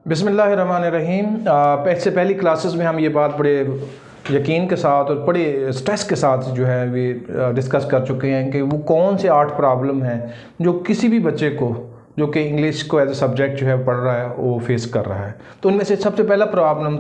बिस्मिल्लाहिर्रहमानिर्रहीम। इससे पहली क्लासेस में हम ये बात बड़े यकीन के साथ और बड़े स्ट्रेस के साथ जो है वे डिस्कस कर चुके हैं कि वो कौन से 8 प्रॉब्लम हैं जो किसी भी बच्चे को जो कि इंग्लिश को एज ए सब्जेक्ट जो है पढ़ रहा है वो फेस कर रहा है। तो उनमें से सबसे पहला प्रॉब्लम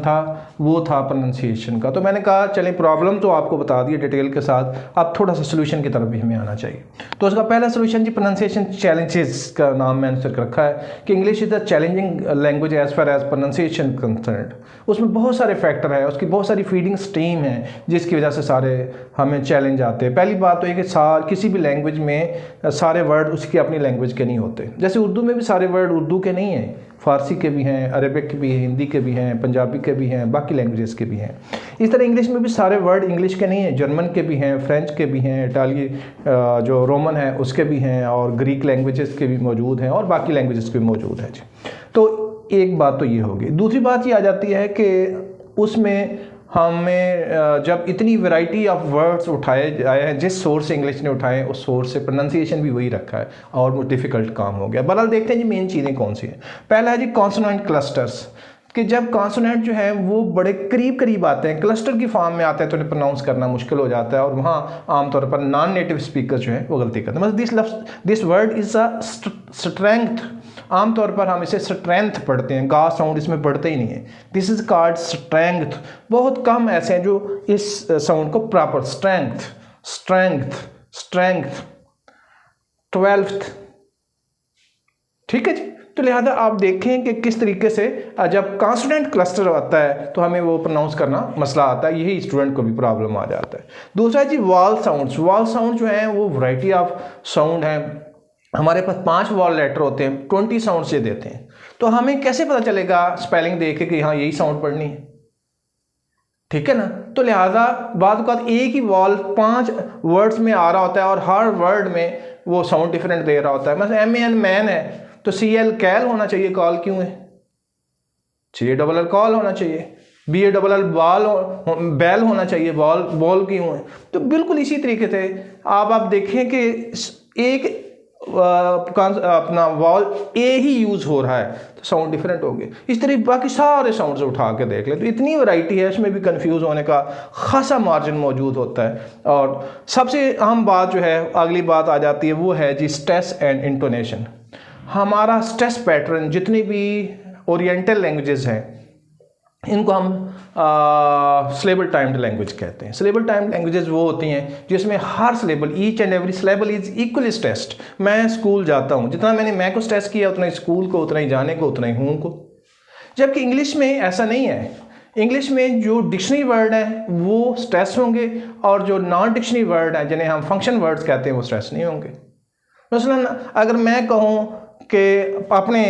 वो था प्रोनाउंसिएशन का। तो मैंने कहा चलें प्रॉब्लम तो आपको बता दिए डिटेल के साथ, अब थोड़ा सा सोल्यूशन की तरफ भी हमें आना चाहिए। तो उसका पहला सोल्यूशन जी प्रोनाउंसिएशन चैलेंजेस का नाम मैंने रखा है कि English is the challenging language as far as pronunciation concerned. उसमें बहुत सारे फैक्टर है, उसकी बहुत सारी फीडिंग स्ट्रीम है जिसकी वजह से सारे हमें चैलेंज आते हैं। पहली बात तो ये कि किसी भी लैंग्वेज में सारे वर्ड उसकी अपनी लैंग्वेज के नहीं होते। जैसे उर्दू में भी सारे वर्ड उर्दू के नहीं हैं, फ़ारसी के भी हैं, अरबिक के भी हैं, हिंदी के भी हैं, पंजाबी के भी हैं, बाकी लैंग्वेजेस के भी हैं। इस तरह इंग्लिश में भी सारे वर्ड इंग्लिश के नहीं हैं, जर्मन के भी हैं, फ्रेंच के भी हैं, इटाली जो रोमन है उसके भी हैं, और ग्रीक लैंग्वेजेस के भी मौजूद हैं, और बाकी लैंग्वेजेस के भी मौजूद हैं जी। तो एक बात तो ये होगी। दूसरी बात ये आ जाती है कि उसमें हमें जब इतनी वैरायटी ऑफ वर्ड्स उठाए जाए हैं, जिस सोर्स से इंग्लिश ने उठाए उस सोर्स से प्रोनाउंसिएशन भी वही रखा है और वो डिफ़िकल्ट काम हो गया। बहरहाल देखते हैं जी मेन चीज़ें कौन सी हैं। पहला है जी कॉन्सोनेंट क्लस्टर्स, कि जब कॉन्सोनेंट जो है वो बड़े करीब करीब आते हैं, क्लस्टर की फॉर्म में आते हैं, तो उन्हें प्रोनाउंस करना मुश्किल हो जाता है और वहाँ आमतौर पर नॉन नेटिव स्पीकर जो है वो गलती करते हैं। मतलब this word is a strength, आमतौर पर हम इसे स्ट्रेंथ पढ़ते हैं, गा साउंड इसमें पढ़ते ही नहीं है। This is called strength. बहुत कम ऐसे हैं जो इस साउंड को proper strength strength strength 12th, ठीक है जी। तो लिहाजा आप देखें कि किस तरीके से जब कॉन्सोनेंट क्लस्टर आता है तो हमें वो प्रोनाउंस करना मसला आता है, यही स्टूडेंट को भी प्रॉब्लम आ जाता है। दूसरा जी वॉल साउंड्स। वॉल साउंड जो है वो वैरायटी ऑफ साउंड है। हमारे पास 5 वॉल लेटर होते हैं, 20 साउंड से देते हैं। तो हमें कैसे पता चलेगा स्पेलिंग देख के कि हाँ यही साउंड पढ़नी है, ठीक है ना। तो लिहाजा बाद एक ही वॉल 5 वर्ड्स में आ रहा होता है और हर वर्ड में वो साउंड डिफरेंट दे रहा होता है। मतलब MAN मैन है तो CL कैल होना चाहिए, कॉल क्यों है? CALL कॉल होना चाहिए। BALL बॉल बैल होना चाहिए, बॉल बॉल क्यों है? तो बिल्कुल इसी तरीके से आप देखें कि एक अपना वॉल ए ही यूज़ हो रहा है तो साउंड डिफरेंट हो गए। इस तरह बाकी सारे साउंड्स उठा के देख ले तो इतनी वैरायटी है, इसमें भी कंफ्यूज होने का खासा मार्जिन मौजूद होता है। और सबसे अहम बात जो है, अगली बात आ जाती है, वो है जी स्ट्रेस एंड इंटोनेशन। हमारा स्ट्रेस पैटर्न, जितनी भी ओरिएंटल लैंग्वेजेस हैं इनको हम सिलेबल टाइम्ड लैंग्वेज कहते हैं। सिलेबल टाइम्ड लैंग्वेजेस वो होती हैं जिसमें हर syllable, each and every syllable is equally stressed. मैं स्कूल जाता हूँ, जितना मैंने मैं को स्ट्रेस किया उतना ही स्कूल को, उतना ही जाने को, उतना ही हूँ को। जबकि इंग्लिश में ऐसा नहीं है। इंग्लिश में जो डिक्शनरी वर्ड हैं वो स्ट्रेस होंगे और जो नॉन डिक्शनरी वर्ड हैं जिन्हें हम फंक्शन वर्ड्स कहते हैं वो स्ट्रेस नहीं होंगे। मसलन अगर मैं कहूँ कि अपने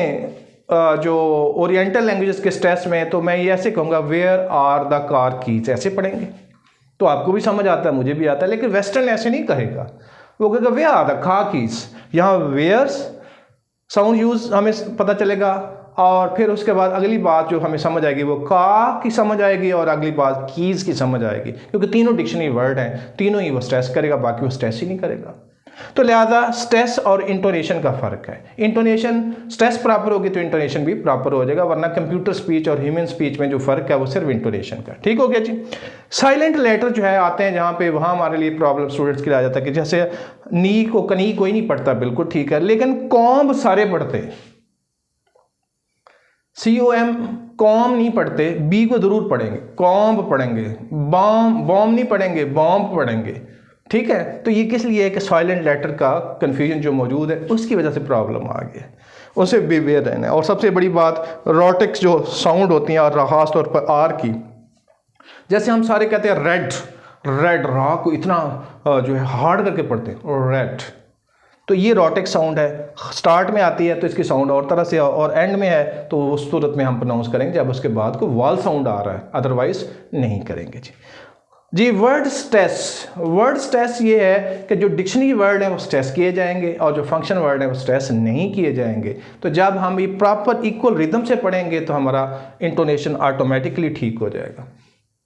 जो ओरिएंटल लैंग्वेजेस के स्ट्रेस में, तो मैं ये ऐसे कहूँगा where are the car keys, ऐसे पढ़ेंगे तो आपको भी समझ आता है, मुझे भी आता है। लेकिन वेस्टर्न ऐसे नहीं कहेगा, वो कहेगा where are the car keys. यहाँ वेयर्स साउंड यूज हमें पता चलेगा और फिर उसके बाद अगली बात जो हमें समझ आएगी वो का की समझ आएगी और अगली बात कीज की समझ आएगी, क्योंकि तीनों डिक्शनरी वर्ड हैं, तीनों ही वो स्ट्रेस करेगा, बाकी वो स्ट्रेस ही नहीं करेगा। तो लिहाजा स्ट्रेस और इंटोनेशन का फ़र्क है। इंटोनेशन स्ट्रेस प्रॉपर होगी तो इंटोनेशन भी प्रॉपर हो जाएगा, वरना कंप्यूटर स्पीच और ह्यूमन स्पीच में जो फ़र्क है वो सिर्फ इंटोनेशन का। ठीक हो गया जी। साइलेंट लेटर जो है आते हैं जहाँ पे, वहाँ हमारे लिए प्रॉब्लम स्टूडेंट्स की आ जाता है कि जैसे नी को कनी कोई नहीं पढ़ता, बिल्कुल ठीक है, लेकिन कॉम्ब सारे पढ़ते हैं। COM कॉम नहीं पढ़ते, बी को ज़रूर पढ़ेंगे, कॉम्ब पढ़ेंगे, बॉम्ब नहीं पढ़ेंगे, बॉम्ब पढ़ेंगे, ठीक है। तो ये किस लिए है कि साइलेंट लेटर का कन्फ्यूजन जो मौजूद है उसकी वजह से प्रॉब्लम आ गई है, उससे बेवेयर रहना है। और सबसे बड़ी बात रोटिक्स जो साउंड होती हैं, और ख़ास तौर पर आर की, जैसे हम सारे कहते हैं रेड, रेड रा को इतना जो है हार्ड करके पढ़ते हैं रेड, तो ये रोटिक साउंड है। स्टार्ट में आती है तो इसकी साउंड और तरह से, और एंड में है तो उस सूरत में हम प्रोनाउंस करेंगे जब उसके बाद को वॉल साउंड आ रहा है, अदरवाइज नहीं करेंगे जी। वर्ड स्ट्रेस ये है कि जो डिक्शनरी वर्ड है वो स्ट्रेस किए जाएंगे और जो फंक्शन वर्ड है वो स्ट्रेस नहीं किए जाएंगे। तो जब हम ये प्रॉपर इक्वल रिदम से पढ़ेंगे तो हमारा इंटोनेशन ऑटोमेटिकली ठीक हो जाएगा।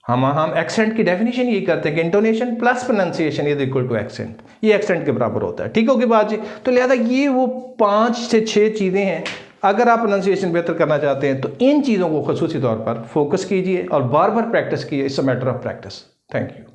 हम एक्सेंट की डेफिनेशन यही करते हैं कि intonation plus pronunciation is equal to accent, ये एक्सेंट के बराबर होता है। ठीक होगी बात जी। तो लिहाजा ये वो 5 से 6 चीज़ें हैं अगर आप प्रोनाउंसिएशन बेहतर करना चाहते हैं तो इन चीज़ों को ख़ुसूसी तौर पर फोकस कीजिए और बार बार प्रैक्टिस कीजिए। It's a matter of practice. Thank you.